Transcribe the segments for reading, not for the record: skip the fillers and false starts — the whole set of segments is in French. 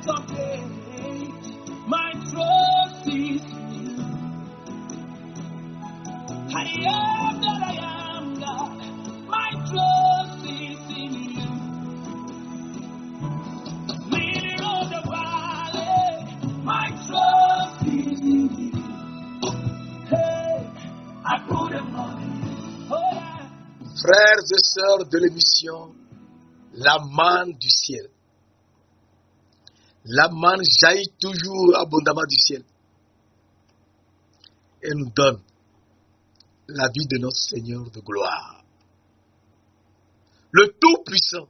of age, my trust is in you. I am that I am, God. My trust is in you. Leader of the valley, my trust is in you. Hey, I put him on you. Oh, yeah. Frères et sœurs de l'émission, la manne du ciel. La manne jaillit toujours abondamment du ciel et nous donne la vie de notre Seigneur de gloire. Le Tout-Puissant,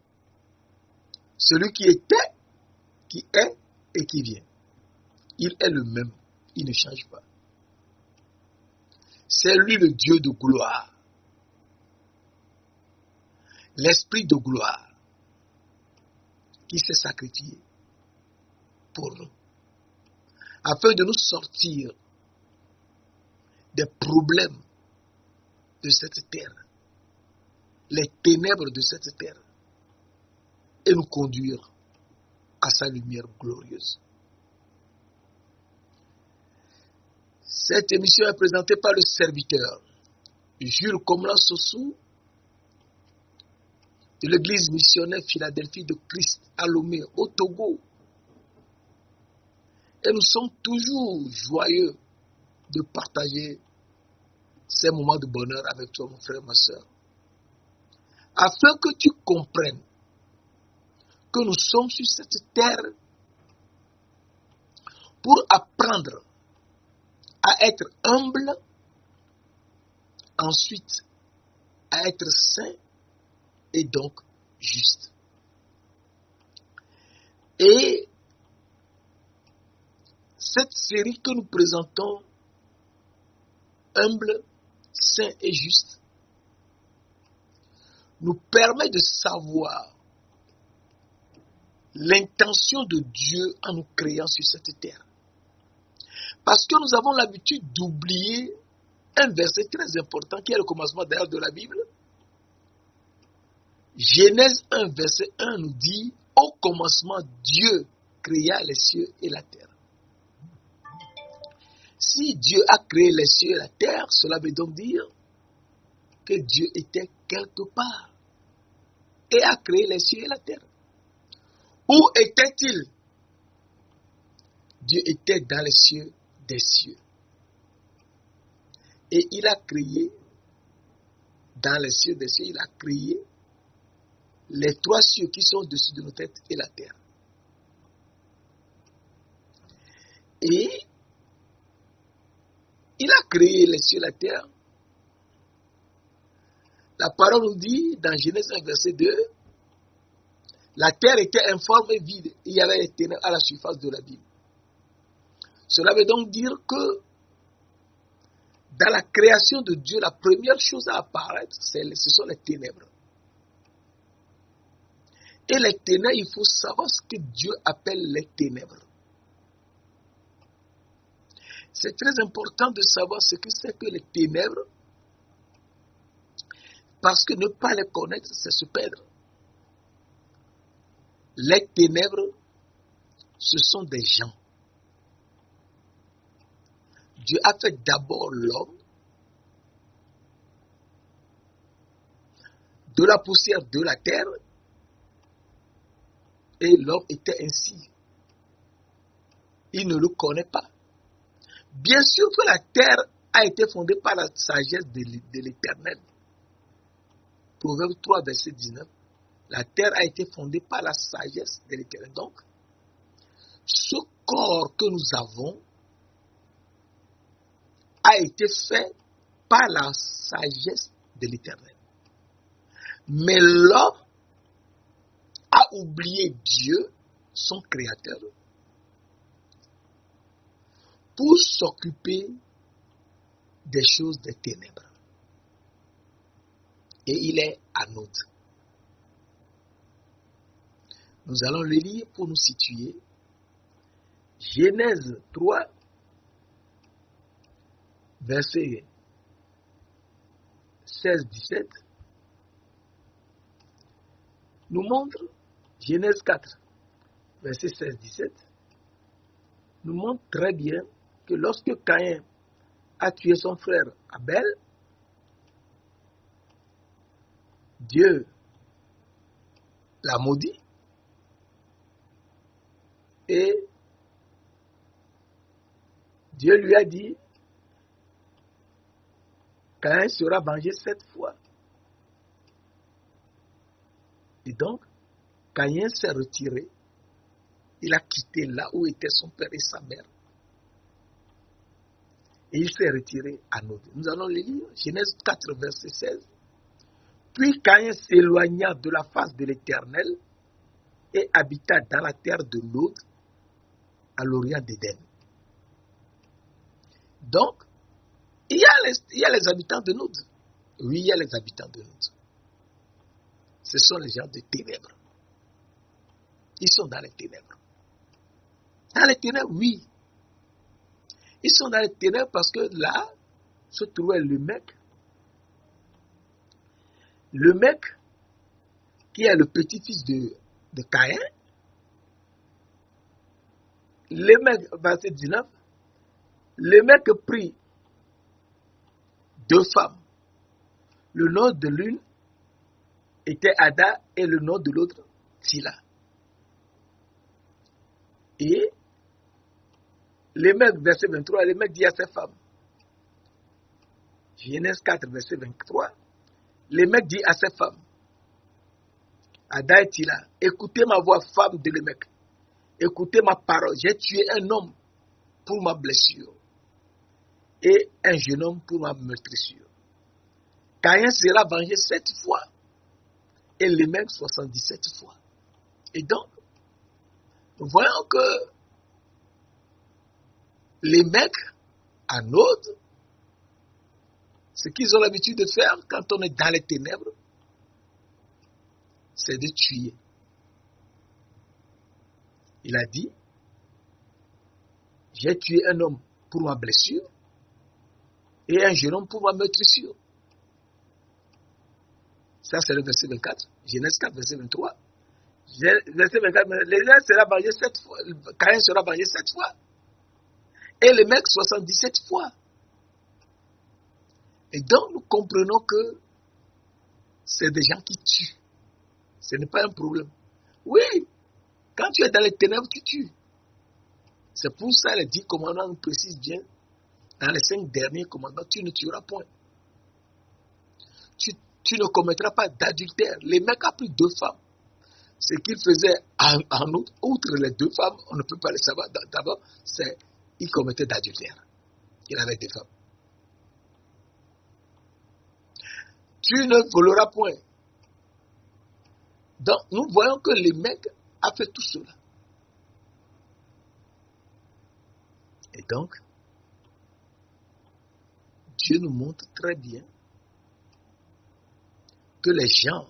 celui qui était, qui est et qui vient. Il est le même, il ne change pas. C'est lui le Dieu de gloire, l'Esprit de gloire qui s'est sacrifié pour nous, afin de nous sortir des problèmes de cette terre, les ténèbres de cette terre, et nous conduire à sa lumière glorieuse. Cette émission est présentée par le serviteur Jules Komla Sossou de l'église missionnaire Philadelphie de Christ à Lomé, au Togo. Et nous sommes toujours joyeux de partager ces moments de bonheur avec toi, mon frère, ma soeur. Afin que tu comprennes que nous sommes sur cette terre pour apprendre à être humble, ensuite à être saint et donc juste. Et cette série que nous présentons, humble, saint et juste, nous permet de savoir l'intention de Dieu en nous créant sur cette terre. Parce que nous avons l'habitude d'oublier un verset très important qui est le commencement d'ailleurs de la Bible. Genèse 1, verset 1 nous dit « Au commencement, Dieu créa les cieux et la terre ». Si Dieu a créé les cieux et la terre, cela veut donc dire que Dieu était quelque part et a créé les cieux et la terre. Où était-il? Dieu était dans les cieux des cieux. Et il a créé, dans les cieux des cieux, il a créé les trois cieux qui sont au-dessus de nos têtes et la terre. Et il a créé les cieux et la terre. La parole nous dit, dans Genèse 1, verset 2, la terre était informe et vide. Il y avait les ténèbres à la surface de l'abîme. Cela veut donc dire que dans la création de Dieu, la première chose à apparaître, ce sont les ténèbres. Et les ténèbres, il faut savoir ce que Dieu appelle les ténèbres. C'est très important de savoir ce que c'est que les ténèbres, parce que ne pas les connaître, c'est se perdre. Les ténèbres, ce sont des gens. Dieu a fait d'abord l'homme de la poussière de la terre et l'homme était ainsi. Il ne le connaît pas. Bien sûr que la terre a été fondée par la sagesse de l'Éternel. Proverbe 3, verset 19. La terre a été fondée par la sagesse de l'Éternel. Donc, ce corps que nous avons a été fait par la sagesse de l'Éternel. Mais l'homme a oublié Dieu, son créateur, pour s'occuper des choses des ténèbres. Et il est anode. Nous allons le lire pour nous situer. Genèse 3, verset 16-17, nous montre Genèse 4, verset 16-17. nous montre très bien que lorsque Caïn a tué son frère Abel, Dieu l'a maudit et Dieu lui a dit, Caïn sera vengé 7 fois. Et donc, Caïn s'est retiré. Il a quitté là où étaient son père et sa mère. Et il s'est retiré à Nod. Nous allons le lire, Genèse 4, verset 16. Puis Caïn s'éloigna de la face de l'Éternel et habita dans la terre de Nod, à l'orient d'Éden. Donc, il y a les habitants de Nod. Oui, il y a les habitants de Nod. Ce sont les gens de ténèbres. Ils sont dans les ténèbres. Dans les ténèbres, oui. Ils sont dans les ténèbres parce que là se trouvait le mec qui est le petit-fils de Caïn. Le mec, verset 19, le mec prit 2 femmes. Le nom de l'une était Ada et le nom de l'autre, Tila. Et le mec, verset 23, le mec dit à ses femmes, Genèse 4, verset 23, le mec dit à ses femmes, Ada et Tila, écoutez ma voix, femme de le mec, écoutez ma parole, j'ai tué un homme pour ma blessure et un jeune homme pour ma meurtrissure. Caïn sera vengé 7 fois et le mec 77 fois. Et donc, nous voyons que les mecs à Nod, ce qu'ils ont l'habitude de faire quand on est dans les ténèbres, c'est de tuer. Il a dit, j'ai tué un homme pour ma blessure et un jeune homme pour ma meurtrissure. Ça, c'est le verset 24. Genèse 4, verset 23. Verset 24, l'Éternel sera vengé 7 fois. Caïn sera vengé 7 fois. Et le mec 77 fois. Et donc, nous comprenons que c'est des gens qui tuent. Ce n'est pas un problème. Oui, quand tu es dans les ténèbres, tu tues. C'est pour ça les 10 commandements nous précisent bien. Dans les 5 derniers commandements, tu ne tueras point. Tu ne commettras pas d'adultère. Le mec a pris 2 femmes. Ce qu'il faisait en outre les 2 femmes, on ne peut pas le savoir. D'abord, c'est qu'il commettait d'adultère. Il avait 2 femmes. Tu ne voleras point. Donc, nous voyons que le mec a fait tout cela. Et donc, Dieu nous montre très bien que les gens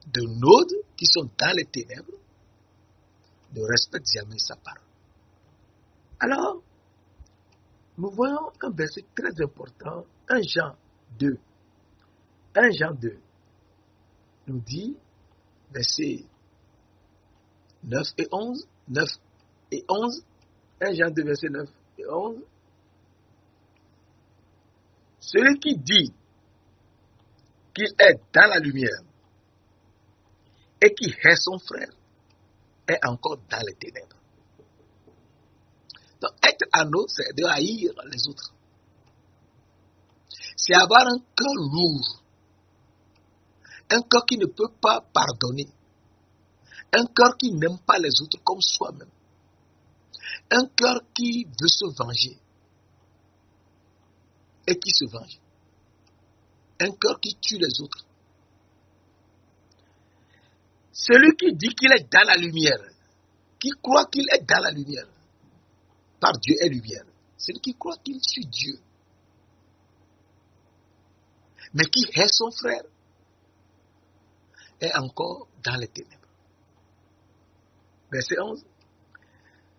de Nod qui sont dans les ténèbres ne respectent jamais sa parole. Alors, nous voyons un verset très important, 1 Jean 2. 1 Jean 2 nous dit, versets 9 et 11, 9 et 11, 1 Jean 2, versets 9 et 11. Celui qui dit qu'il est dans la lumière et qui hait son frère est encore dans les ténèbres. Donc, être à nous, c'est de haïr les autres. C'est avoir un cœur lourd. Un cœur qui ne peut pas pardonner. Un cœur qui n'aime pas les autres comme soi-même. Un cœur qui veut se venger. Et qui se venge. Un cœur qui tue les autres. Celui qui dit qu'il est dans la lumière, qui croit qu'il est dans la lumière, par Dieu est lumière. Celui qui croit qu'il suit Dieu, mais qui hait son frère, est encore dans les ténèbres. Verset 11.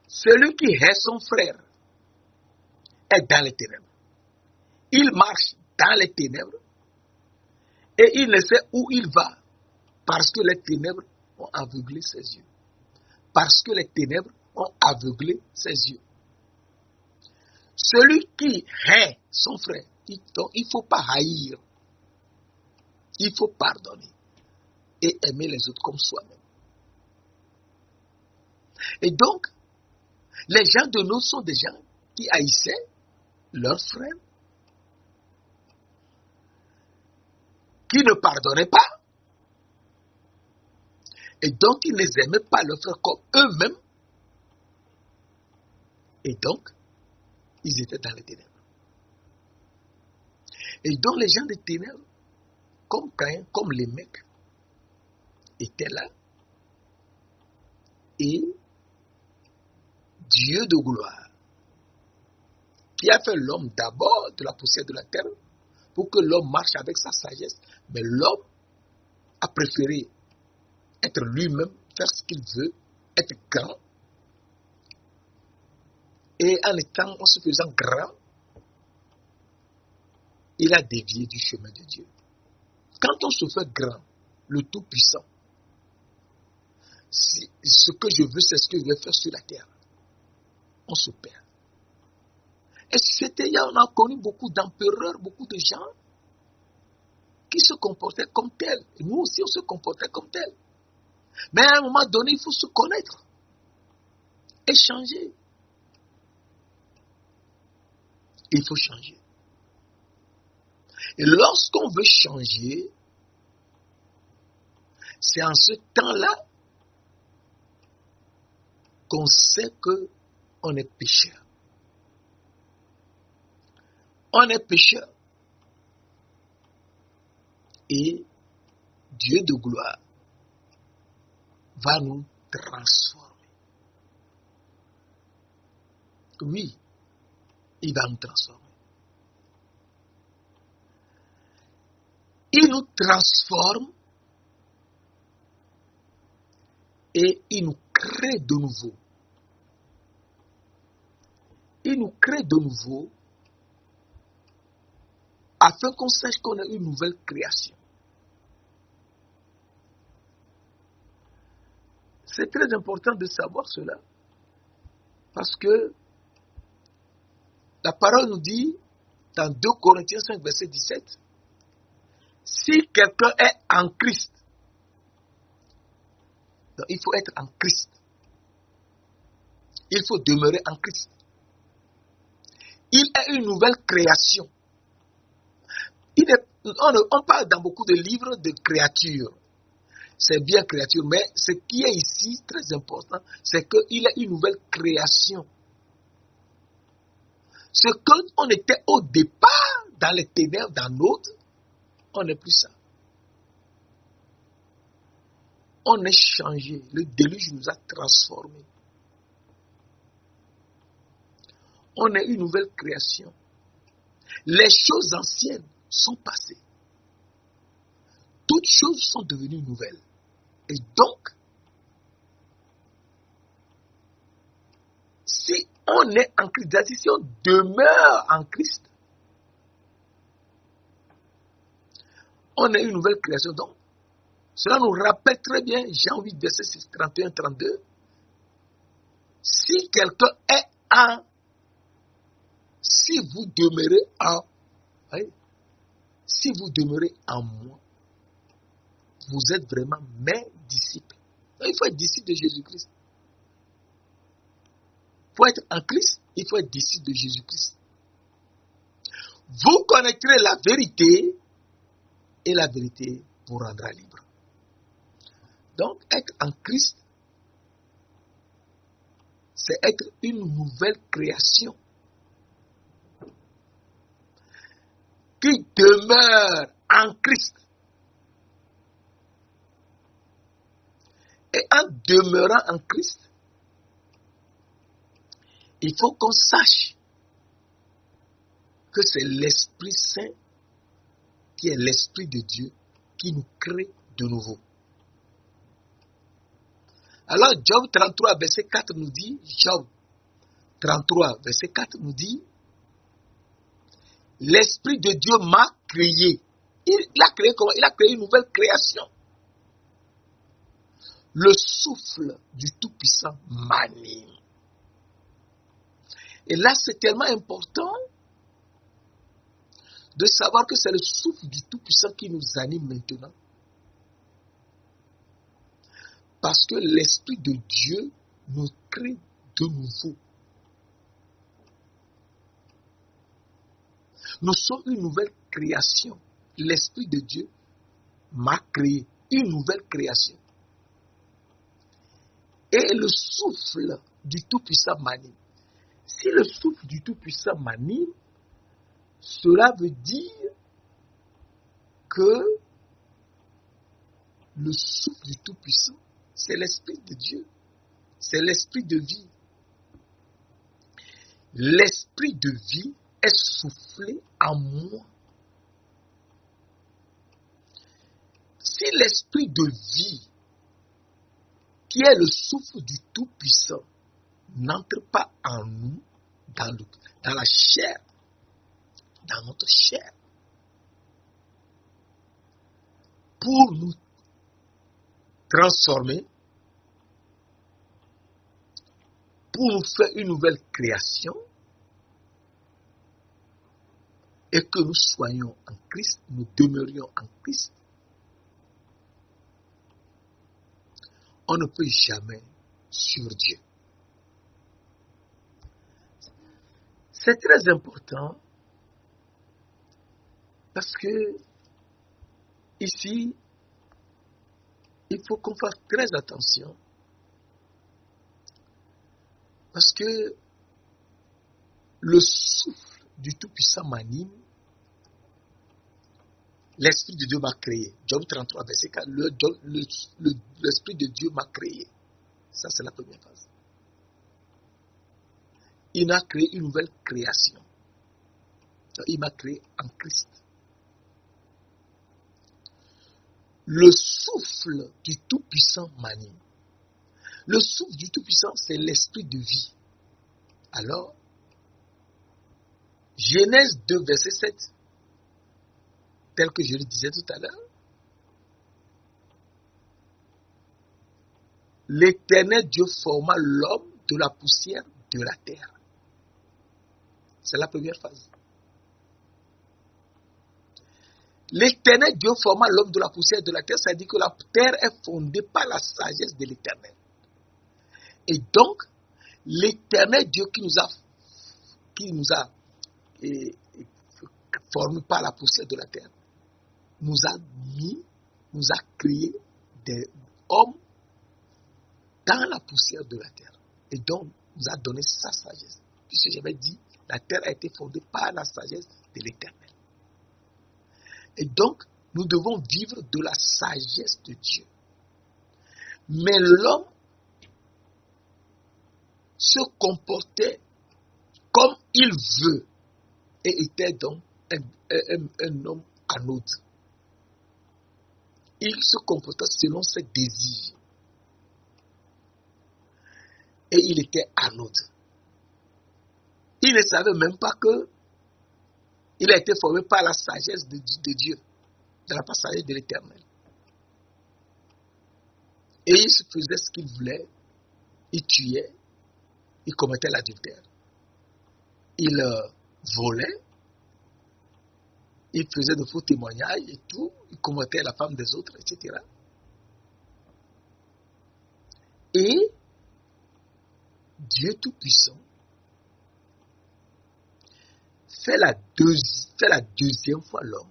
Celui qui hait son frère est dans les ténèbres. Il marche dans les ténèbres et il ne sait où il va parce que les ténèbres ont aveuglé ses yeux. Parce que les ténèbres ont aveuglé ses yeux. Celui qui hait son frère, il ne faut pas haïr. Il faut pardonner et aimer les autres comme soi-même. Et donc, les gens de nous sont des gens qui haïssaient leurs frères, qui ne pardonnaient pas, et donc ils ne les aimaient pas leurs frères comme eux-mêmes, et donc ils étaient dans les ténèbres. Et donc les gens des ténèbres, comme Caïn, comme les mecs, étaient là, et Dieu de gloire, qui a fait l'homme d'abord de la poussière de la terre, pour que l'homme marche avec sa sagesse, mais l'homme a préféré être lui-même, faire ce qu'il veut, être grand, et en se faisant grand, il a dévié du chemin de Dieu. Quand on se fait grand, le Tout-Puissant, ce que je veux, c'est ce que je vais faire sur la terre. On se perd. Et on a connu beaucoup d'empereurs, beaucoup de gens qui se comportaient comme tels. Et nous aussi, on se comportait comme tels. Mais à un moment donné, il faut se connaître et changer. Il faut changer. Et lorsqu'on veut changer, c'est en ce temps-là qu'on sait qu'on est pécheur. On est pécheur. Et Dieu de gloire va nous transformer. Oui, il va nous transformer. Il nous transforme et il nous crée de nouveau. Il nous crée de nouveau afin qu'on sache qu'on a une nouvelle création. C'est très important de savoir cela parce que la parole nous dit dans 2 Corinthiens 5, verset 17, si quelqu'un est en Christ, donc il faut être en Christ. Il faut demeurer en Christ. Il est une nouvelle création. On parle dans beaucoup de livres de créatures. C'est bien créature, mais ce qui est ici très important, c'est qu'il est une nouvelle création. Ce qu'on était au départ dans les ténèbres, dans l'autre, on n'est plus ça. On est changé. Le déluge nous a transformés. On est une nouvelle création. Les choses anciennes sont passées. Toutes choses sont devenues nouvelles. Et donc, si on est en Christ, si on demeure en Christ, on est une nouvelle création. Donc, cela nous rappelle très bien Jean 8, verset 31-32. Si quelqu'un est en, si vous demeurez en, si vous demeurez en moi, vous êtes vraiment mes disciples. Donc, il faut être disciple de Jésus-Christ. Il faut être en Christ, il faut être disciple de Jésus-Christ. Vous connaîtrez la vérité et la vérité vous rendra libre. Donc, être en Christ, c'est être une nouvelle création qui demeure en Christ. Et en demeurant en Christ, il faut qu'on sache que c'est l'Esprit Saint qui est l'Esprit de Dieu qui nous crée de nouveau. Alors Job 33, verset 4 nous dit, Job 33, verset 4 nous dit, l'Esprit de Dieu m'a créé. Il a créé comment? Il a créé une nouvelle création. Le souffle du Tout-Puissant m'anime. Et là, c'est tellement important de savoir que c'est le souffle du Tout-Puissant qui nous anime maintenant. Parce que l'Esprit de Dieu nous crée de nouveau. Nous sommes une nouvelle création. L'Esprit de Dieu m'a créé une nouvelle création. Et le souffle du Tout-Puissant m'anime. Si le souffle du Tout-Puissant m'anime, cela veut dire que le souffle du Tout-Puissant, c'est l'Esprit de Dieu. C'est l'Esprit de vie. L'Esprit de vie est soufflé en moi. Si l'Esprit de vie, qui est le souffle du Tout-Puissant, n'entre pas en nous, dans la chair, dans notre chair, pour nous transformer, pour nous faire une nouvelle création, et que nous soyons en Christ, nous demeurions en Christ, on ne peut jamais sur Dieu. C'est très important parce que ici, il faut qu'on fasse très attention parce que le souffle du Tout-Puissant m'anime. L'Esprit de Dieu m'a créé. Job 33, verset 4. L'Esprit de Dieu m'a créé. Ça, c'est la première phase. Il m'a créé une nouvelle création. Il m'a créé en Christ. Le souffle du Tout-Puissant m'anime. Le souffle du Tout-Puissant, c'est l'Esprit de vie. Alors, Genèse 2, verset 7, tel que je le disais tout à l'heure, l'Éternel Dieu forma l'homme de la poussière de la terre. C'est la première phase. L'Éternel Dieu forma l'homme de la poussière de la terre, ça dit que la terre est fondée par la sagesse de l'Éternel. Et donc, l'Éternel Dieu qui nous a formés par la poussière de la terre, nous a créé des hommes dans la poussière de la terre. Et donc, nous a donné sa sagesse. Puisque j'avais dit, la terre a été fondée par la sagesse de l'Éternel. Et donc, nous devons vivre de la sagesse de Dieu. Mais l'homme se comportait comme il veut et était donc un homme anodin. Il se comportait selon ses désirs. Et il était anodin. Il ne savait même pas que il a été formé par la sagesse de Dieu, de la sagesse de l'Éternel. Et il se faisait ce qu'il voulait. Il tuait, il commettait l'adultère, il volait, il faisait de faux témoignages et tout, il commettait la femme des autres, etc. Et Dieu Tout-Puissant fait la deuxième fois l'homme.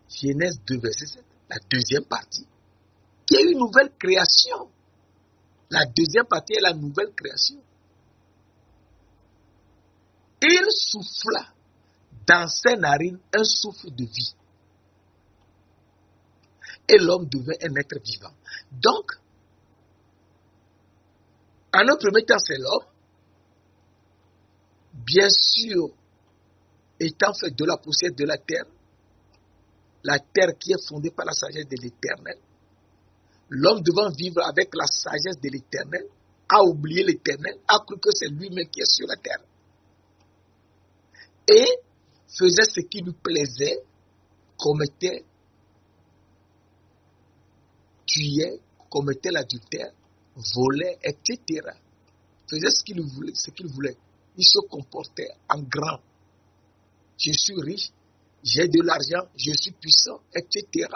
Genèse 2, verset 7, la deuxième partie, qui est une nouvelle création. La deuxième partie est la nouvelle création. Il souffla dans ses narines un souffle de vie. Et l'homme devint un être vivant. Donc, en un premier temps, c'est l'homme. Bien sûr, étant fait de la poussière de la terre qui est fondée par la sagesse de l'Éternel, l'homme devant vivre avec la sagesse de l'Éternel, a oublié l'Éternel, a cru que c'est lui-même qui est sur la terre. Et faisait ce qui lui plaisait, commettait, tuait, commettait l'adultère, volait, etc. Faisait ce qu'il voulait. Il se comportait en grand. Je suis riche, j'ai de l'argent, je suis puissant, etc.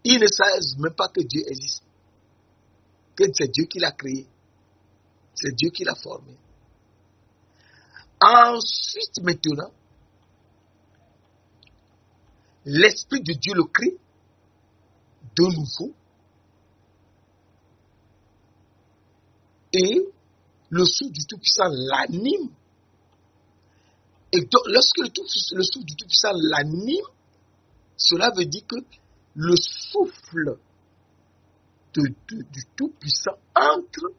Il ne savait même pas que Dieu existe, que c'est Dieu qui l'a créé, c'est Dieu qui l'a formé. Ensuite, maintenant, l'Esprit de Dieu le crée de nouveau et le souffle du Tout-Puissant l'anime. Et donc, lorsque le souffle du Tout-Puissant l'anime, cela veut dire que le souffle du Tout-Puissant entre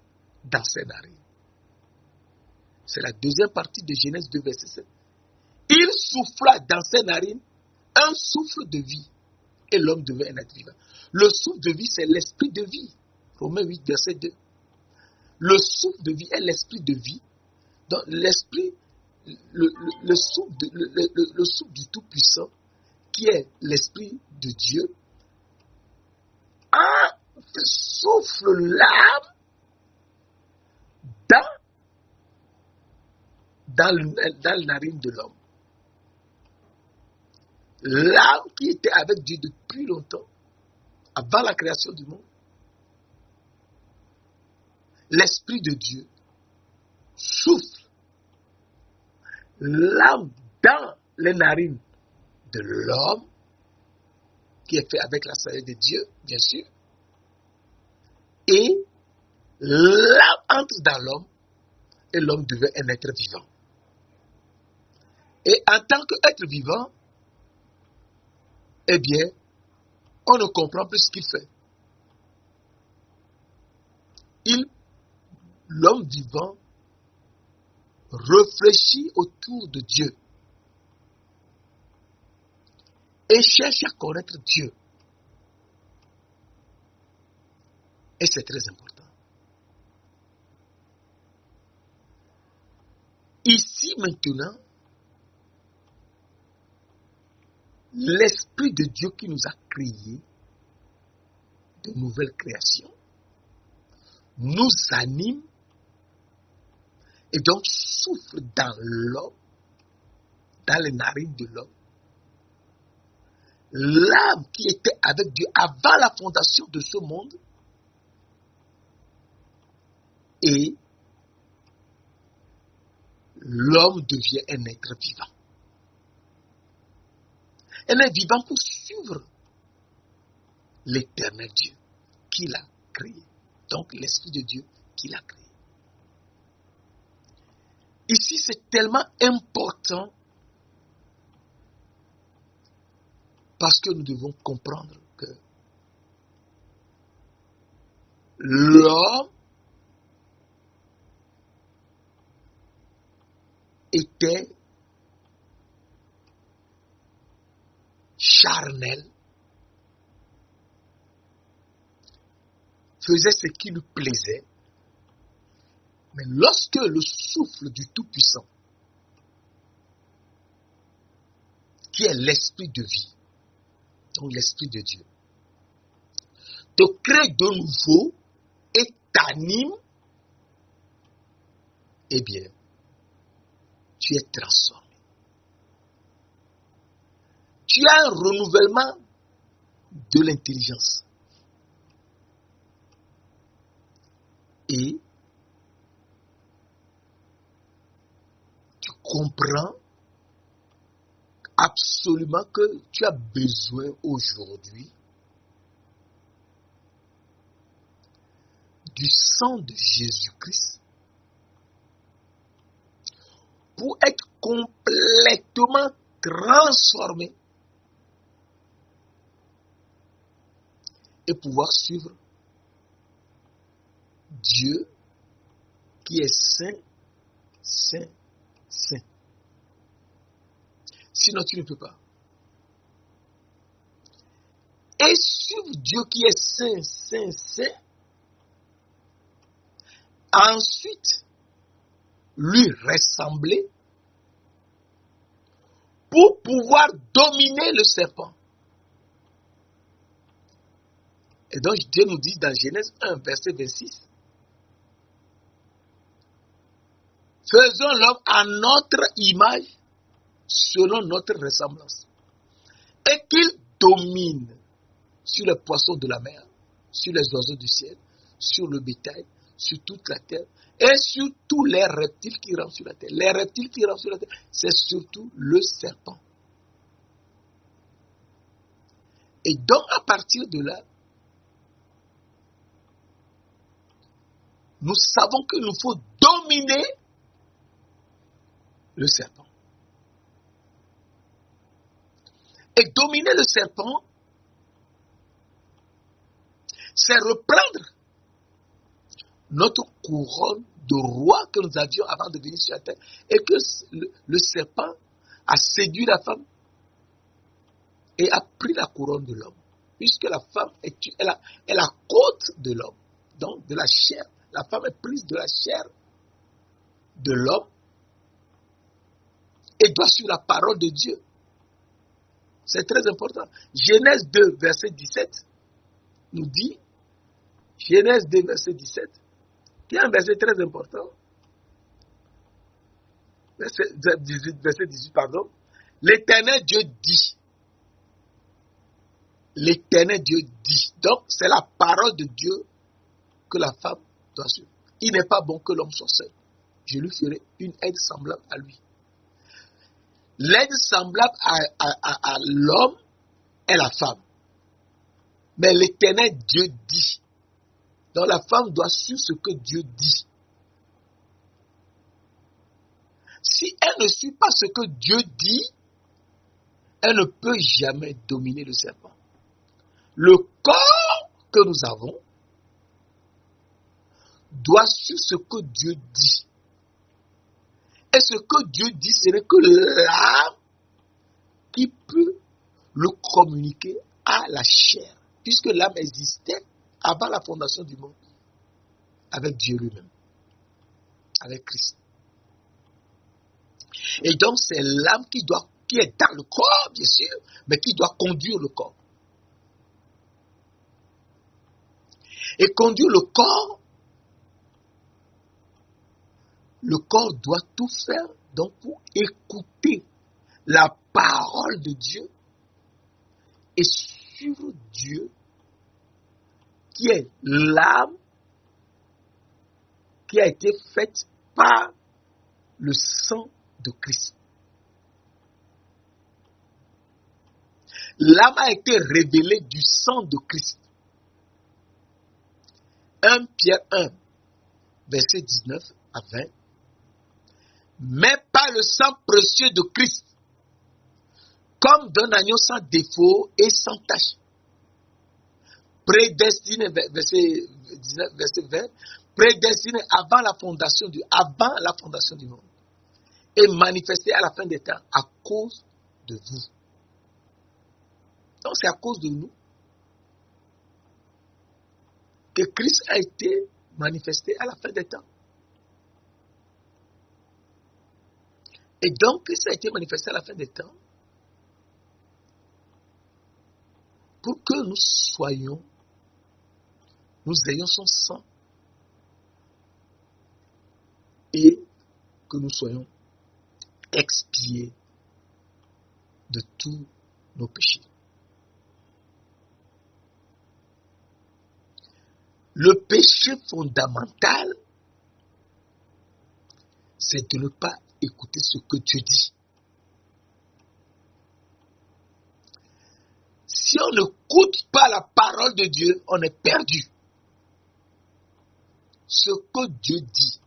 dans ses narines. C'est la deuxième partie de Genèse 2, verset 7. Il souffla dans ses narines un souffle de vie et l'homme devait un être vivant. Le souffle de vie, c'est l'esprit de vie. Romains 8, verset 2. Le souffle de vie est l'esprit de vie. Donc l'esprit, le souffle du Tout-Puissant, qui est l'esprit de Dieu, souffle l'âme dans le narine de l'homme. L'âme qui était avec Dieu depuis longtemps, avant la création du monde, l'Esprit de Dieu souffle l'âme dans les narines de l'homme, qui est fait avec la sagesse de Dieu, bien sûr, et l'âme entre dans l'homme, et l'homme devient un être vivant. Et en tant qu'être vivant, eh bien, on ne comprend plus ce qu'il fait. L'homme vivant réfléchit autour de Dieu et cherche à connaître Dieu. Et c'est très important. Ici maintenant, l'Esprit de Dieu qui nous a créés de nouvelles créations nous anime et donc souffle dans l'homme, dans les narines de l'homme. L'âme qui était avec Dieu avant la fondation de ce monde et l'homme devient un être vivant. Un être vivant pour suivre l'éternel Dieu qui l'a créé. Donc l'Esprit de Dieu qui l'a créé. Ici, c'est tellement important parce que nous devons comprendre que l'homme était charnel, faisait ce qui lui plaisait, mais lorsque le souffle du Tout-Puissant, qui est l'Esprit de vie, donc l'Esprit de Dieu, te crée de nouveau et t'anime, eh bien, tu es transformé. Tu as un renouvellement de l'intelligence. Et tu comprends absolument que tu as besoin aujourd'hui du sang de Jésus-Christ pour être complètement transformé et pouvoir suivre Dieu qui est saint, saint, saint. Sinon, tu ne peux pas. Et suivre Dieu qui est saint, saint, saint, ensuite lui ressembler pour pouvoir dominer le serpent. Et donc Dieu nous dit dans Genèse 1, verset 26, faisons l'homme à notre image, selon notre ressemblance, et qu'il domine sur les poissons de la mer, sur les oiseaux du ciel, sur le bétail, sur toute la terre, et sur tous les reptiles qui rampent sur la terre. Les reptiles qui rampent sur la terre, c'est surtout le serpent. Et donc, à partir de là, nous savons qu'il nous faut dominer le serpent. Et dominer le serpent, c'est reprendre notre couronne de roi que nous avions avant de venir sur la terre, et que le serpent a séduit la femme et a pris la couronne de l'homme. Puisque la femme est la côte de l'homme, donc de la chair. La femme est prise de la chair de l'homme et doit suivre la parole de Dieu. C'est très important. Genèse 2, verset 17 nous dit, Genèse 2, verset 17, qui est un verset très important, verset 18, pardon, l'Éternel Dieu dit. L'Éternel Dieu dit. Donc, c'est la parole de Dieu que la femme doit suivre. Il n'est pas bon que l'homme soit seul. Je lui ferai une aide semblable à lui. L'aide semblable à l'homme est la femme. Mais l'Éternel Dieu dit. Donc, la femme doit suivre ce que Dieu dit. Si elle ne suit pas ce que Dieu dit, elle ne peut jamais dominer le serpent. Le corps que nous avons doit suivre ce que Dieu dit. Et ce que Dieu dit, ce n'est que l'âme qui peut le communiquer à la chair. Puisque l'âme existait avant la fondation du monde, avec Dieu lui-même, avec Christ. Et donc c'est l'âme qui est dans le corps, bien sûr, mais qui doit conduire le corps. Et conduire le corps doit tout faire donc pour écouter la parole de Dieu et suivre Dieu, qui est l'âme qui a été faite par le sang de Christ. L'âme a été révélée du sang de Christ. 1 Pierre 1, verset 19 à 20. Mais par le sang précieux de Christ, comme d'un agneau sans défaut et sans tache, prédestiné, verset 19, verset 20, prédestiné avant la fondation du monde, et manifesté à la fin des temps à cause de vous. Donc c'est à cause de nous que Christ a été manifesté à la fin des temps. Et donc, Christ a été manifesté à la fin des temps pour que nous ayons son sang et que nous soyons expiés de tous nos péchés. Le péché fondamental, c'est de ne pas écouter ce que Dieu dit. Si on n'écoute pas la parole de Dieu, on est perdu. Ce que Dieu dit,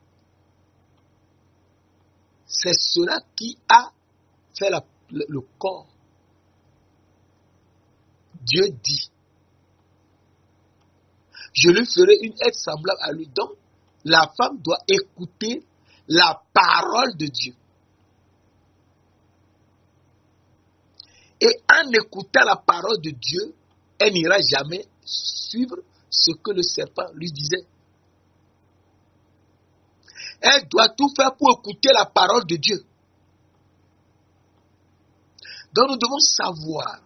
c'est cela qui a fait le corps. Dieu dit. Je lui ferai une aide semblable à lui. Donc, la femme doit écouter la parole de Dieu. Et en écoutant la parole de Dieu, elle n'ira jamais suivre ce que le serpent lui disait. Elle doit tout faire pour écouter la parole de Dieu. Donc nous devons savoir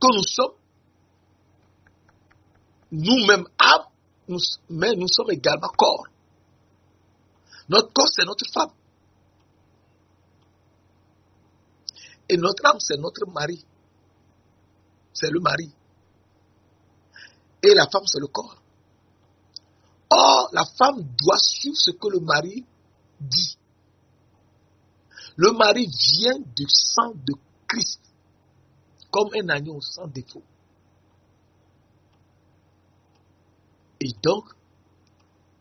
que nous sommes nous-mêmes âme, mais nous sommes également corps. Notre corps, c'est notre femme. Et notre âme, c'est notre mari. C'est le mari. Et la femme, c'est le corps. Or, la femme doit suivre ce que le mari dit. Le mari vient du sang de Christ, comme un agneau sans défaut. Et donc,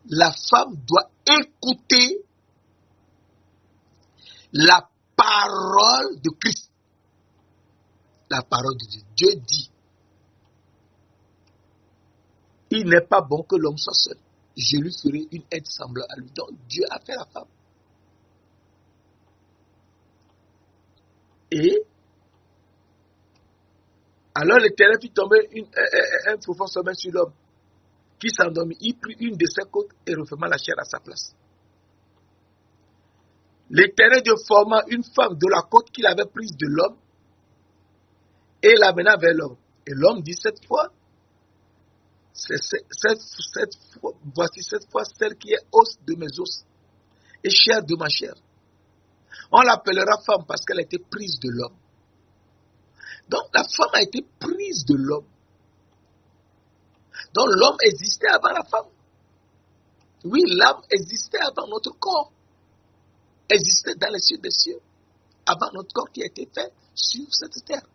la femme doit écouter la parole de Christ. La parole de Dieu. Dieu dit, il n'est pas bon que l'homme soit seul. Je lui ferai une aide semblable à lui. Donc, Dieu a fait la femme. Et alors l'Éternel fit tomber un profond sommeil sur l'homme, qui s'endormit. Il prit une de ses côtes et referma la chair à sa place. L'Éternel Dieu forma une femme de la côte qu'il avait prise de l'homme et l'amena vers l'homme. Et l'homme dit cette fois, voici cette fois celle qui est os de mes os et chair de ma chair. On l'appellera femme parce qu'elle a été prise de l'homme. Donc la femme a été prise de l'homme. Donc l'homme existait avant la femme. Oui, l'âme existait avant notre corps. Existait dans les cieux des cieux. Avant notre corps qui a été fait sur cette terre.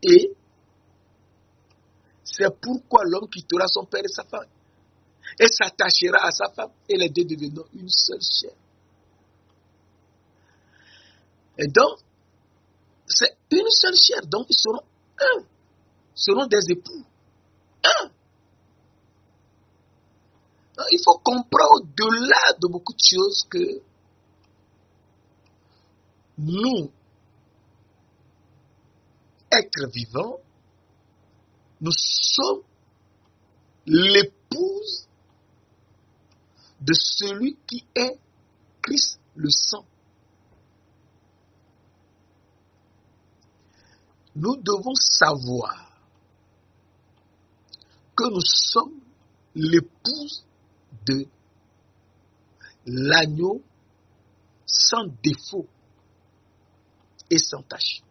Et c'est pourquoi l'homme quittera son père et sa femme et s'attachera à sa femme et les deux deviendront une seule chair. Et donc, c'est une seule chair. Donc, ils seront un. Ils seront des époux. Un. Donc, il faut comprendre au-delà de beaucoup de choses que nous, êtres vivants, nous sommes l'épouse de celui qui est Christ le sang. Nous devons savoir que nous sommes l'épouse de l'agneau sans défaut et sans tache.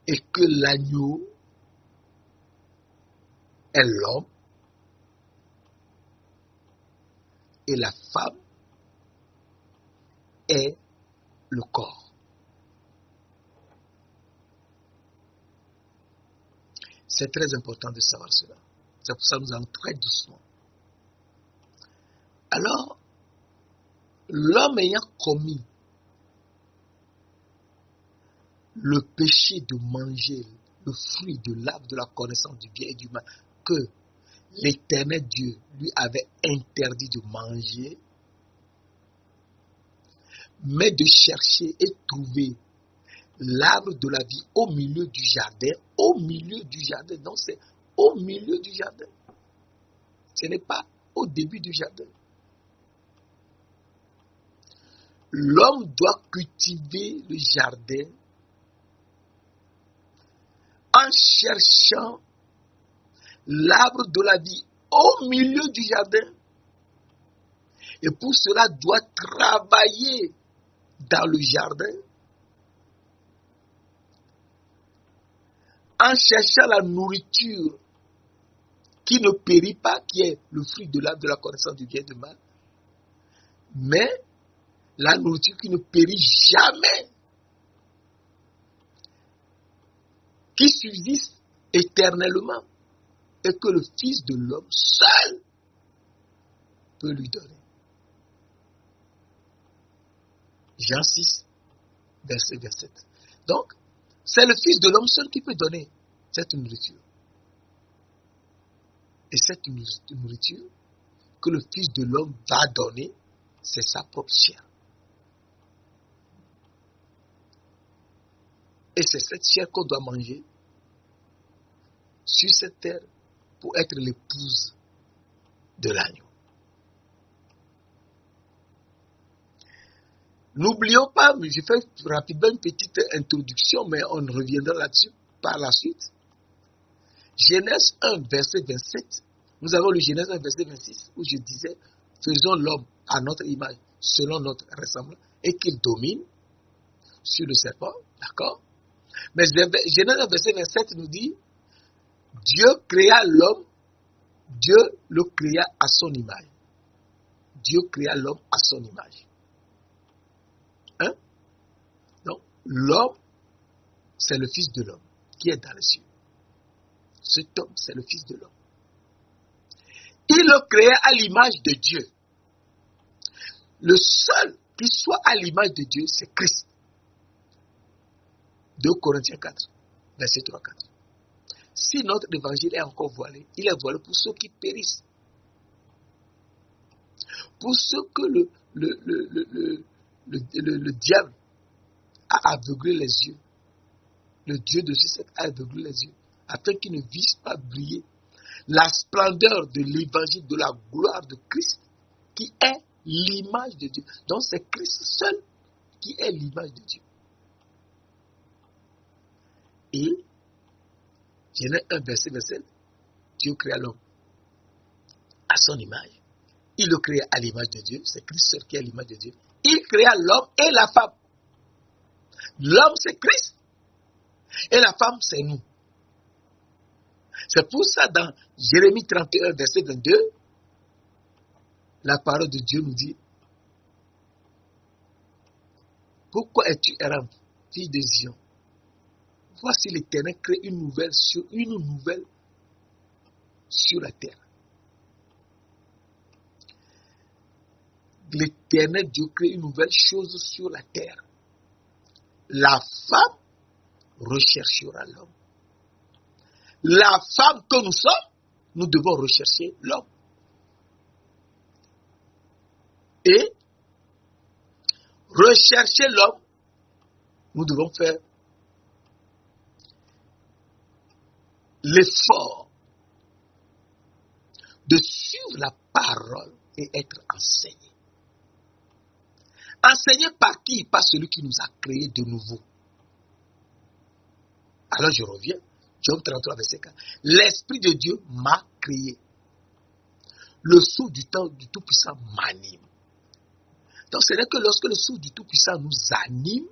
Et que l'agneau est l'homme et la femme est le corps. C'est très important de savoir cela. C'est pour ça que nous allons très doucement. Alors, l'homme ayant commis le péché de manger le fruit de l'arbre de la connaissance du bien et du mal, que l'Éternel Dieu lui avait interdit de manger, mais de chercher et trouver l'arbre de la vie au milieu du jardin, donc c'est au milieu du jardin. Ce n'est pas au début du jardin. L'homme doit cultiver le jardin en cherchant l'arbre de la vie au milieu du jardin. Et pour cela, doit travailler dans le jardin en cherchant la nourriture qui ne périt pas, qui est le fruit de l'arbre de la connaissance du bien et du mal, mais la nourriture qui ne périt jamais, qui subsiste éternellement, et que le Fils de l'homme seul peut lui donner. Jean 6, verset 27. Donc, c'est le Fils de l'homme seul qui peut donner cette nourriture. Et cette nourriture que le Fils de l'homme va donner, c'est sa propre chair. Et c'est cette chair qu'on doit manger sur cette terre pour être l'épouse de l'agneau. N'oublions pas, mais je fais rapidement une petite introduction, mais on reviendra là-dessus par la suite. Genèse 1, verset 27. Nous avons le Genèse 1, verset 26, où je disais, faisons l'homme à notre image, selon notre ressemblance, et qu'il domine sur le serpent, d'accord? Mais Genèse 1, verset 27 nous dit, Dieu créa l'homme, Dieu le créa à son image. Dieu créa l'homme à son image. Hein? Donc, l'homme, c'est le fils de l'homme qui est dans les cieux. Cet homme, c'est le fils de l'homme. Il le créa à l'image de Dieu. Le seul qui soit à l'image de Dieu, c'est Christ. 2 Corinthiens 4, verset 3-4. Si notre évangile est encore voilé, il est voilé pour ceux qui périssent. Pour ceux que le diable a aveuglé les yeux. Le Dieu de ce siècle a aveuglé les yeux, afin qu'ils ne vissent pas briller la splendeur de l'évangile, de la gloire de Christ, qui est l'image de Dieu. Donc c'est Christ seul qui est l'image de Dieu. Et, Genèse 1, verset 27, Dieu créa l'homme à son image. Il le créa à l'image de Dieu, c'est Christ seul qui est l'image de Dieu. Il créa l'homme et la femme. L'homme c'est Christ et la femme c'est nous. C'est pour ça dans Jérémie 31, verset 22, la parole de Dieu nous dit, pourquoi es-tu errante, fille de Zion? Voici l'Éternel crée une nouvelle sur la terre. L'Éternel Dieu crée une nouvelle chose sur la terre. La femme recherchera l'homme. La femme que nous sommes, nous devons rechercher l'homme. Et rechercher l'homme, nous devons faire l'effort de suivre la parole et être enseigné. Enseigné par qui? Par celui qui nous a créés de nouveau. Alors je reviens, Job 33, verset 4. L'Esprit de Dieu m'a créé. Le souffle du temps du Tout-Puissant m'anime. Donc ce n'est que lorsque le souffle du Tout-Puissant nous anime,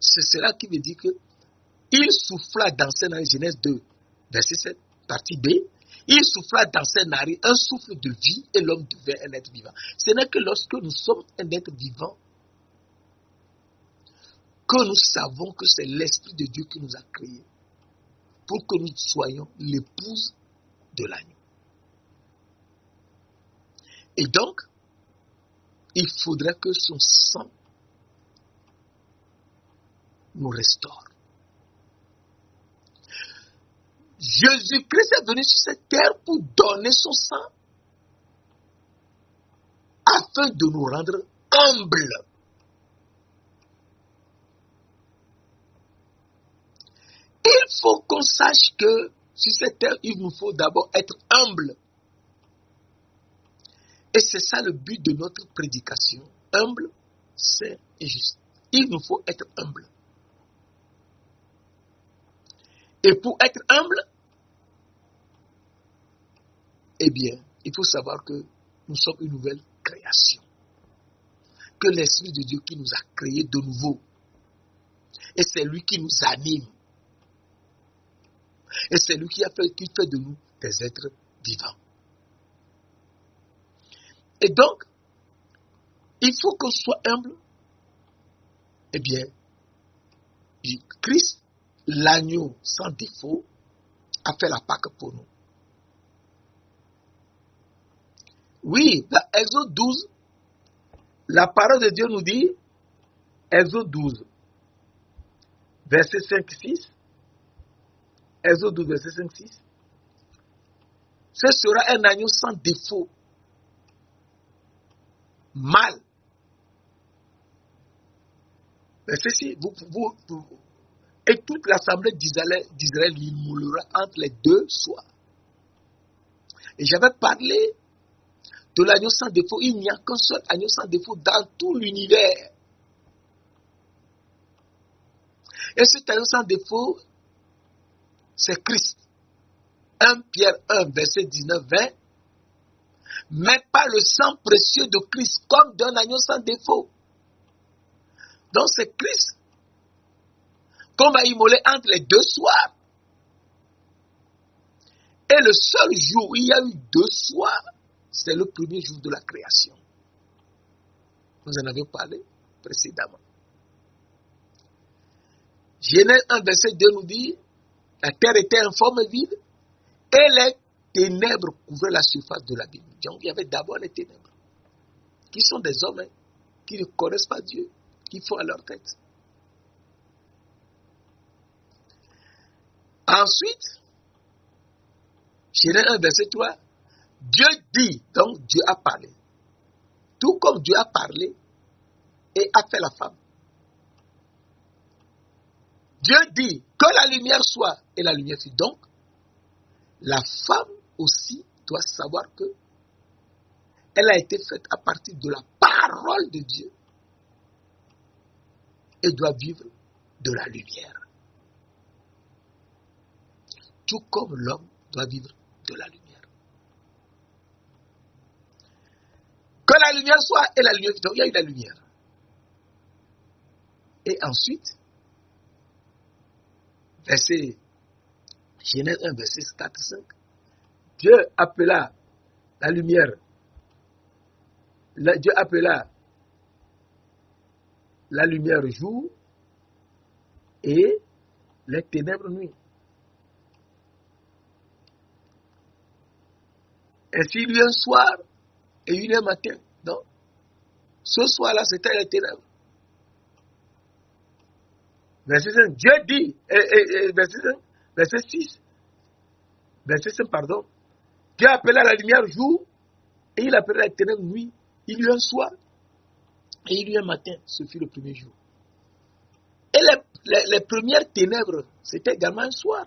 c'est cela qui veut dire que il souffla dans ses narines, Genèse 2, verset 7, partie B, il souffla dans ses narines un souffle de vie et l'homme devint un être vivant. Ce n'est que lorsque nous sommes un être vivant que nous savons que c'est l'Esprit de Dieu qui nous a créés pour que nous soyons l'épouse de l'agneau. Et donc, il faudrait que son sang nous restaure. Jésus-Christ est venu sur cette terre pour donner son sang afin de nous rendre humbles. Il faut qu'on sache que sur cette terre, il nous faut d'abord être humble. Et c'est ça le but de notre prédication. Humble, saint et juste. Il nous faut être humble. Et pour être humble, eh bien, il faut savoir que nous sommes une nouvelle création. Que l'Esprit de Dieu qui nous a créés de nouveau. Et c'est lui qui nous anime. Et c'est lui qui fait de nous des êtres vivants. Et donc, il faut qu'on soit humble. Eh bien, Christ, l'agneau sans défaut, a fait la Pâque pour nous. Oui, dans Exode 12, la parole de Dieu nous dit, Exode 12, verset 5-6, Exode 12, verset 5-6, ce sera un agneau sans défaut, mâle. Verset 6, et toute l'assemblée d'Israël l'immolera entre les deux soirs. Et j'avais parlé de l'agneau sans défaut. Il n'y a qu'un seul agneau sans défaut dans tout l'univers. Et cet agneau sans défaut, c'est Christ. 1 Pierre 1, verset 19-20. Mais pas le sang précieux de Christ, comme d'un agneau sans défaut. Donc c'est Christ qu'on va immoler entre les deux soirs. Et le seul jour où il y a eu deux soirs, c'est le premier jour de la création. Nous en avions parlé précédemment. Genèse 1, verset 2 nous dit, la terre était informe et vide, et les ténèbres couvraient la surface de l'abîme. Donc il y avait d'abord les ténèbres, qui sont des hommes qui ne connaissent pas Dieu, qui font à leur tête. Ensuite, Genèse 1, verset 3, Dieu dit, donc Dieu a parlé. Tout comme Dieu a parlé et a fait la femme. Dieu dit que la lumière soit, et la lumière fut. Donc, la femme aussi doit savoir que elle a été faite à partir de la parole de Dieu et doit vivre de la lumière. Tout comme l'homme doit vivre de la lumière. Que la lumière soit, et la lumière fut. Donc, il y a eu la lumière. Et ensuite, Genèse 1, verset 4-5, Dieu appela la lumière, Dieu appela la lumière jour et les ténèbres nuit. Ainsi il y a un soir et une heure matin. Donc, ce soir-là, c'était les ténèbres. Verset 5, Dieu dit, verset 6, verset 5, pardon, Dieu appela la lumière jour et il appela les ténèbres nuit. Il y eut un soir et il y eut un matin. Ce fut le premier jour. Et les premières ténèbres, c'était également un soir.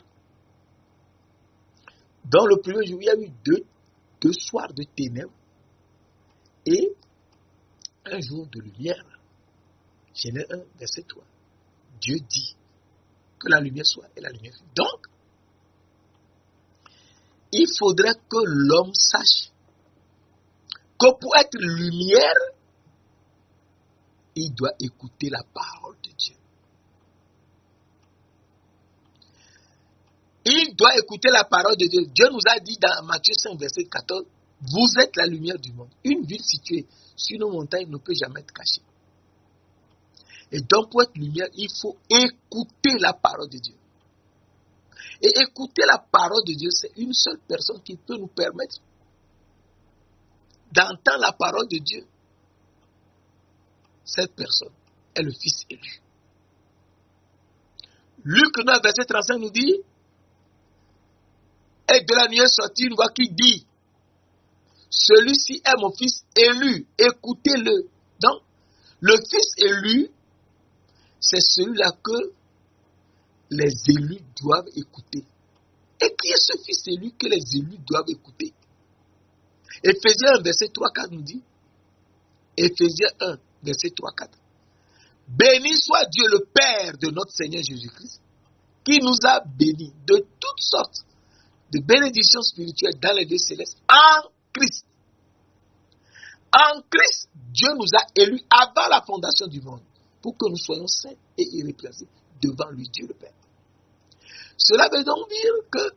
Dans le premier jour, il y a eu deux soirs de ténèbres et un jour de lumière. Genèse 1, verset 3. Dieu dit que la lumière soit et la lumière fut. Donc, il faudrait que l'homme sache que pour être lumière, il doit écouter la parole de Dieu. Il doit écouter la parole de Dieu. Dieu nous a dit dans Matthieu 5, verset 14, vous êtes la lumière du monde. Une ville située sur nos montagnes ne peut jamais être cachée. Et donc, pour être lumière, il faut écouter la parole de Dieu. Et écouter la parole de Dieu, c'est une seule personne qui peut nous permettre d'entendre la parole de Dieu. Cette personne est le Fils élu. Luc 9, verset 35 nous dit, et de la nuée sortit une voix qui dit, celui-ci est mon Fils élu, écoutez-le. Donc, le Fils élu, c'est celui-là que les élus doivent écouter. Et qui est ce Fils élu que les élus doivent écouter? Éphésiens 1, verset 3-4 nous dit, Éphésiens 1, verset 3-4, béni soit Dieu le Père de notre Seigneur Jésus-Christ, qui nous a bénis de toutes sortes de bénédictions spirituelles dans les lieux célestes en Christ. En Christ, Dieu nous a élus avant la fondation du monde pour que nous soyons saints et irrépréhensibles devant lui, Dieu le Père. Cela veut donc dire que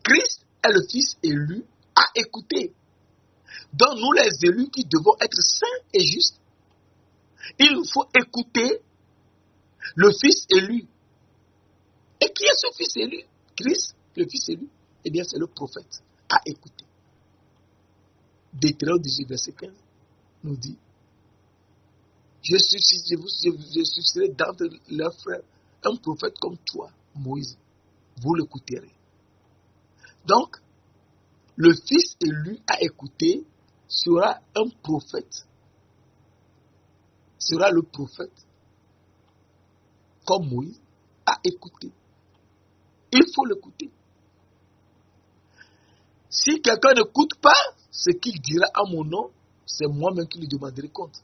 Christ est le Fils élu à écouter. Donc nous les élus qui devons être saints et justes, il nous faut écouter le Fils élu. Et qui est ce Fils élu? Christ, le Fils élu. Eh bien, c'est le prophète à écouter. Deutéronome 18, verset 15 nous dit, je susciterai d'entre leurs frères un prophète comme toi, Moïse. Vous l'écouterez. Donc, le Fils élu à écouter sera un prophète. Sera le prophète comme Moïse à écouter. Il faut l'écouter. Si quelqu'un n'écoute pas, ce qu'il dira à mon nom, c'est moi-même qui lui demanderai compte.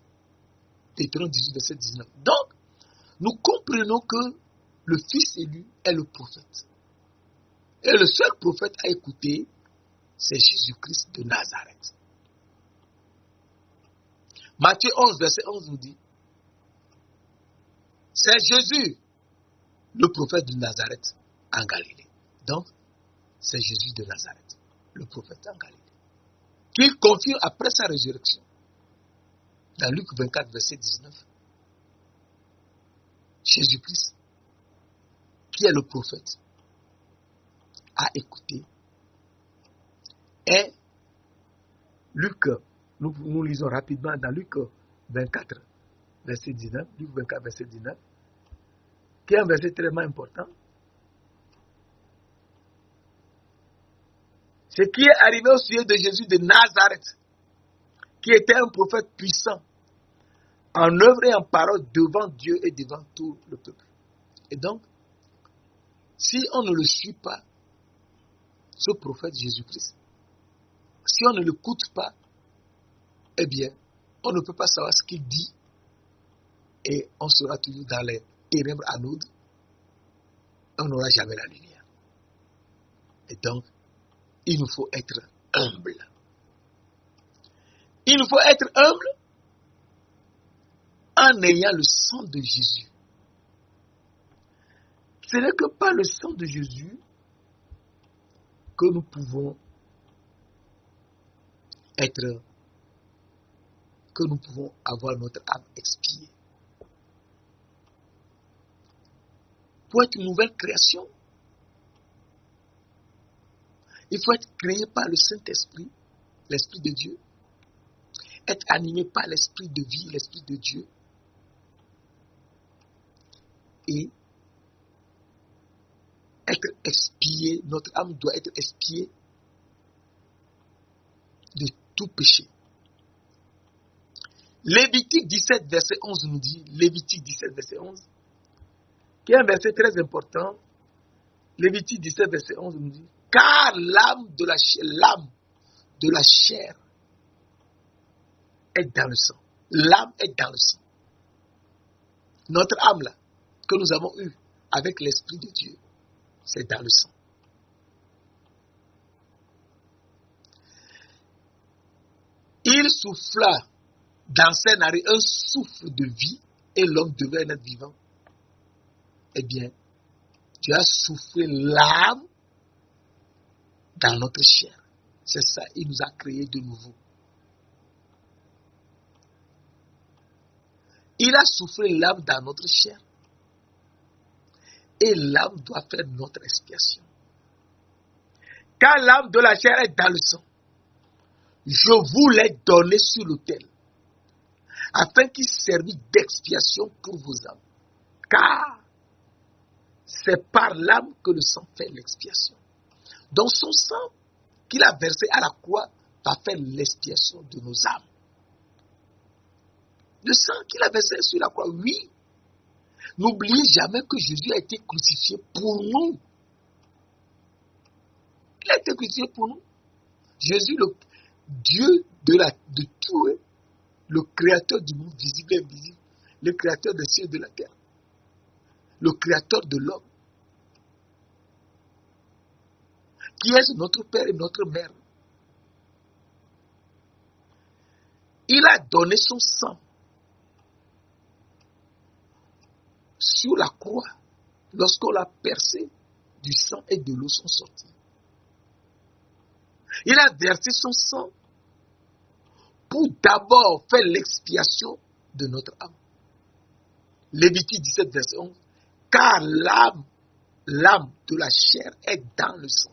Deutéronome 18, verset 19. Donc, nous comprenons que le Fils élu est le prophète. Et le seul prophète à écouter, c'est Jésus-Christ de Nazareth. Matthieu 11, verset 11 nous dit, c'est Jésus, le prophète de Nazareth en Galilée. Donc, c'est Jésus de Nazareth, le prophète en Galilée, qu'il confirme après sa résurrection. Dans Luc 24, verset 19, Jésus-Christ, qui est le prophète, a écouté. Et Luc, nous lisons rapidement dans Luc 24, verset 19, Luc 24, verset 19, qui est un verset très important. Ce qui est arrivé au sujet de Jésus de Nazareth, qui était un prophète puissant, en œuvre et en parole devant Dieu et devant tout le peuple. Et donc, si on ne le suit pas, ce prophète Jésus-Christ, si on ne l'écoute pas, eh bien, on ne peut pas savoir ce qu'il dit et on sera toujours dans les ténèbres anodines. On n'aura jamais la lumière. Et donc, il nous faut être humble. Il nous faut être humble en ayant le sang de Jésus. Ce n'est que par le sang de Jésus que nous pouvons avoir notre âme expiée. Pour être une nouvelle création, il faut être créé par le Saint-Esprit, l'Esprit de Dieu, être animé par l'Esprit de vie, l'Esprit de Dieu, et être expié, notre âme doit être expiée de tout péché. Lévitique 17, verset 11 nous dit, Lévitique 17, verset 11, qui est un verset très important. Lévitique 17, verset 11 nous dit, car l'âme de la chair est dans le sang. L'âme est dans le sang. Notre âme là, que nous avons eue avec l'Esprit de Dieu, c'est dans le sang. Il souffla dans ses narines un souffle de vie et l'homme devait être vivant. Eh bien, Dieu a soufflé l'âme dans notre chair. C'est ça, il nous a créés de nouveau. Il a soufflé l'âme dans notre chair. Et l'âme doit faire notre expiation. Car l'âme de la chair est dans le sang. Je vous l'ai donné sur l'autel, afin qu'il servît d'expiation pour vos âmes. Car c'est par l'âme que le sang fait l'expiation. Donc son sang qu'il a versé à la croix va faire l'expiation de nos âmes. Le sang qu'il a versé sur la croix, oui. N'oubliez jamais que Jésus a été crucifié pour nous. Il a été crucifié pour nous. Jésus, le Dieu de tout, le créateur du monde visible et invisible, le créateur des cieux et de la terre, le créateur de l'homme, qui est notre Père et notre Mère. Il a donné son sang sur la croix. Lorsqu'on l'a percé, du sang et de l'eau sont sortis. Il a versé son sang pour d'abord faire l'expiation de notre âme. Lévitique 17, verset 11. Car l'âme de la chair est dans le sang.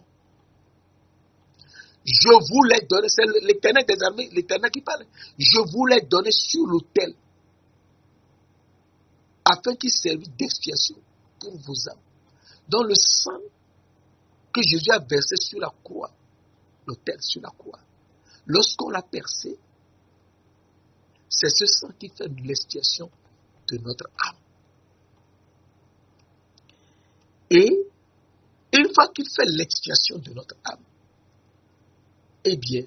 Je vous l'ai donné, c'est l'Éternel des armées, l'Éternel qui parle. Je vous l'ai donné sur l'autel, afin qu'il servît d'expiation pour vos âmes. Donc le sang que Jésus a versé sur la croix, l'autel sur la croix, lorsqu'on l'a percé, c'est ce sang qui fait l'expiation de notre âme. Et une fois qu'il fait l'expiation de notre âme, eh bien,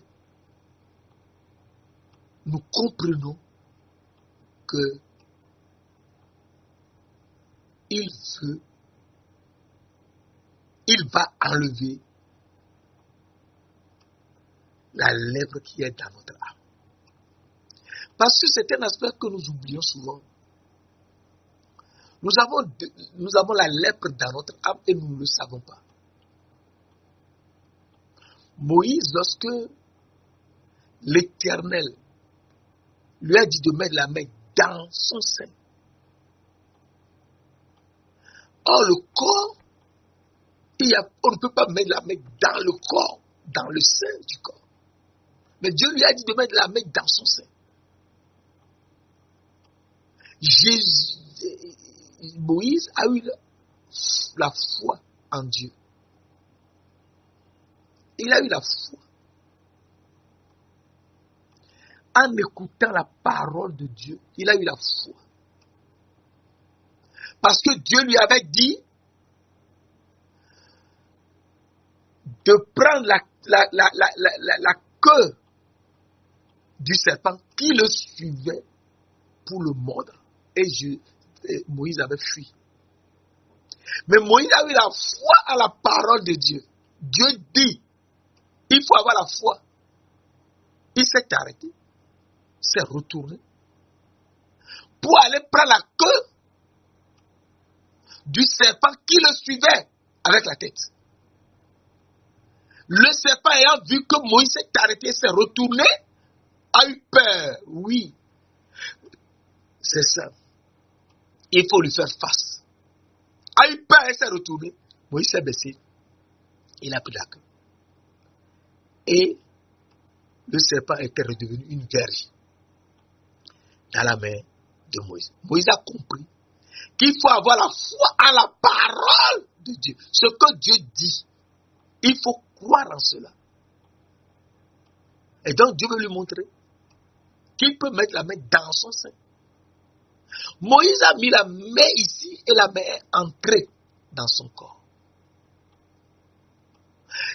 nous comprenons que il va enlever la lèpre qui est dans notre âme. Parce que c'est un aspect que nous oublions souvent. Nous avons la lèpre dans notre âme et nous ne le savons pas. Moïse, lorsque l'Éternel lui a dit de mettre la main dans son sein. Or, le corps, on ne peut pas mettre la main dans le corps, dans le sein du corps. Mais Dieu lui a dit de mettre la main dans son sein. Moïse a eu la foi en Dieu. Il a eu la foi. En écoutant la parole de Dieu, il a eu la foi. Parce que Dieu lui avait dit de prendre la queue du serpent qui le suivait pour le mordre. Et Moïse avait fui. Mais Moïse a eu la foi à la parole de Dieu. Dieu dit, il faut avoir la foi. Il s'est arrêté, s'est retourné pour aller prendre la queue du serpent qui le suivait avec la tête. Le serpent ayant vu que Moïse s'est arrêté, s'est retourné, a eu peur. Oui, c'est ça. Il faut lui faire face. A eu peur et s'est retourné. Moïse s'est baissé. Il a pris la queue. Et le serpent était redevenu une verge dans la main de Moïse. Moïse a compris qu'il faut avoir la foi à la parole de Dieu. Ce que Dieu dit, il faut croire en cela. Et donc Dieu veut lui montrer qu'il peut mettre la main dans son sein. Moïse a mis la main ici et la main est entrée dans son corps.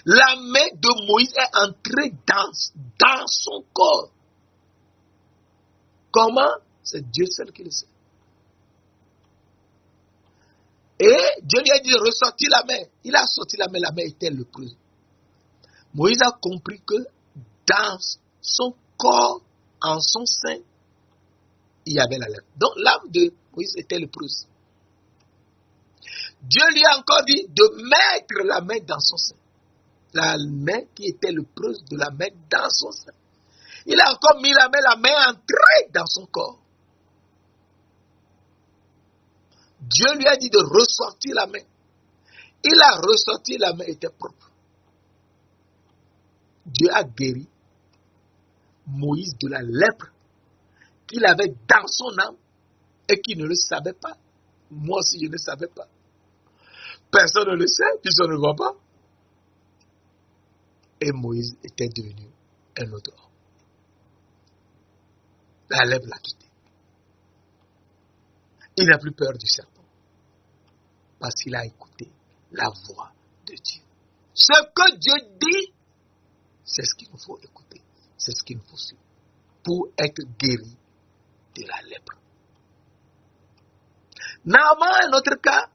La main de Moïse est entrée dans son corps. Comment? C'est Dieu seul qui le sait. Et Dieu lui a dit de ressortir la main. Il a sorti la main était lépreuse. Moïse a compris que dans son corps, en son sein, il y avait la lèpre. Donc l'âme de Moïse était lépreuse. Dieu lui a encore dit de mettre la main dans son sein. La main qui était lépreuse, de la mettre dans son sein. Il a encore mis la main entrée dans son corps. Dieu lui a dit de ressortir la main. Il a ressorti, la main était propre. Dieu a guéri Moïse de la lèpre qu'il avait dans son âme et qu'il ne le savait pas. Moi aussi, je ne savais pas. Personne ne le sait, puisqu'on ne le voit pas. Et Moïse était devenu un autre homme. La lèpre l'a quitté. Il n'a plus peur du serpent. Parce qu'il a écouté la voix de Dieu. Ce que Dieu dit, c'est ce qu'il nous faut écouter. C'est ce qu'il nous faut suivre. Pour être guéri de la lèpre. Naaman, un autre cas,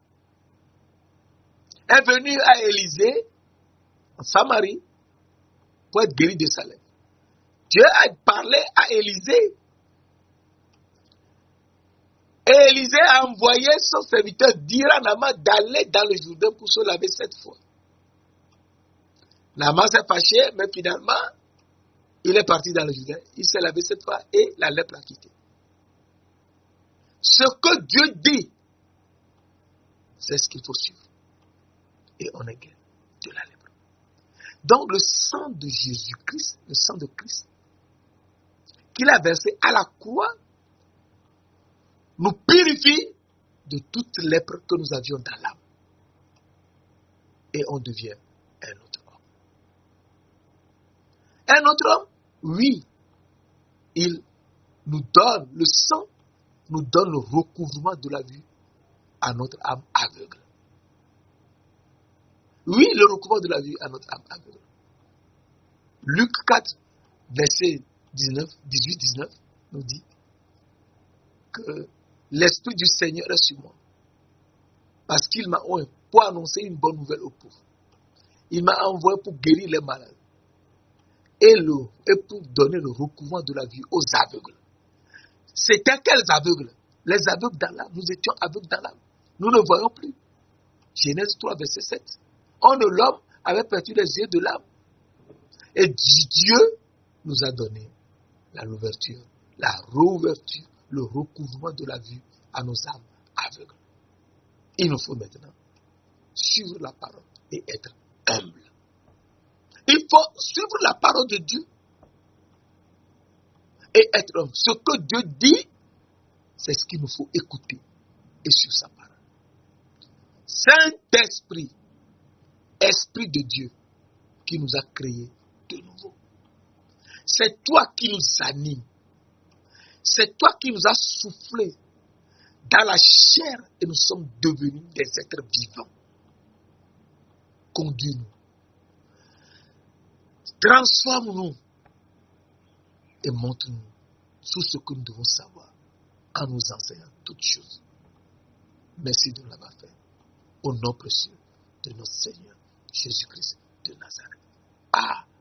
est venu à Élisée, en Samarie, pour être guéri de sa lèpre. Dieu a parlé à Élisée. Et Élisée a envoyé son serviteur dire à Naaman d'aller dans le Jourdain pour se laver 7 fois. Naaman s'est fâché, mais finalement, il est parti dans le Jourdain. Il s'est lavé 7 fois et la lèpre l'a quitté. Ce que Dieu dit, c'est ce qu'il faut suivre. Et on est guéri de la lèpre. Donc le sang de Jésus-Christ, le sang de Christ, qu'il a versé à la croix, nous purifie de toute lèpre que nous avions dans l'âme. Et on devient un autre homme. Un autre homme, oui, il nous donne, le sang nous donne le recouvrement de la vue à notre âme aveugle. Oui, le recouvrement de la vue à notre âme aveugle. Luc 4, verset 18-19 nous dit que l'Esprit du Seigneur est sur moi. Parce qu'il m'a envoyé pour annoncer une bonne nouvelle aux pauvres. Il m'a envoyé pour guérir les malades. Et pour donner le recouvrement de la vie aux aveugles. C'était quels aveugles? Les aveugles dans l'âme. Nous étions aveugles dans l'âme. Nous ne voyons plus. Genèse 3, verset 7. L'homme avait perdu les yeux de l'âme. Et Dieu nous a donné l'ouverture, la réouverture, le recouvrement de la vue à nos âmes aveugles. Il nous faut maintenant suivre la parole et être humble. Il faut suivre la parole de Dieu et être humble. Ce que Dieu dit, c'est ce qu'il nous faut écouter et suivre sa parole. Saint-Esprit, Esprit de Dieu, qui nous a créés de nouveau. C'est toi qui nous anime. C'est toi qui nous as soufflé dans la chair et nous sommes devenus des êtres vivants. Conduis-nous. Transforme-nous et montre-nous tout ce que nous devons savoir en nous enseignant toutes choses. Merci de l'avoir fait. Au nom précieux de notre Seigneur Jésus-Christ de Nazareth. Amen.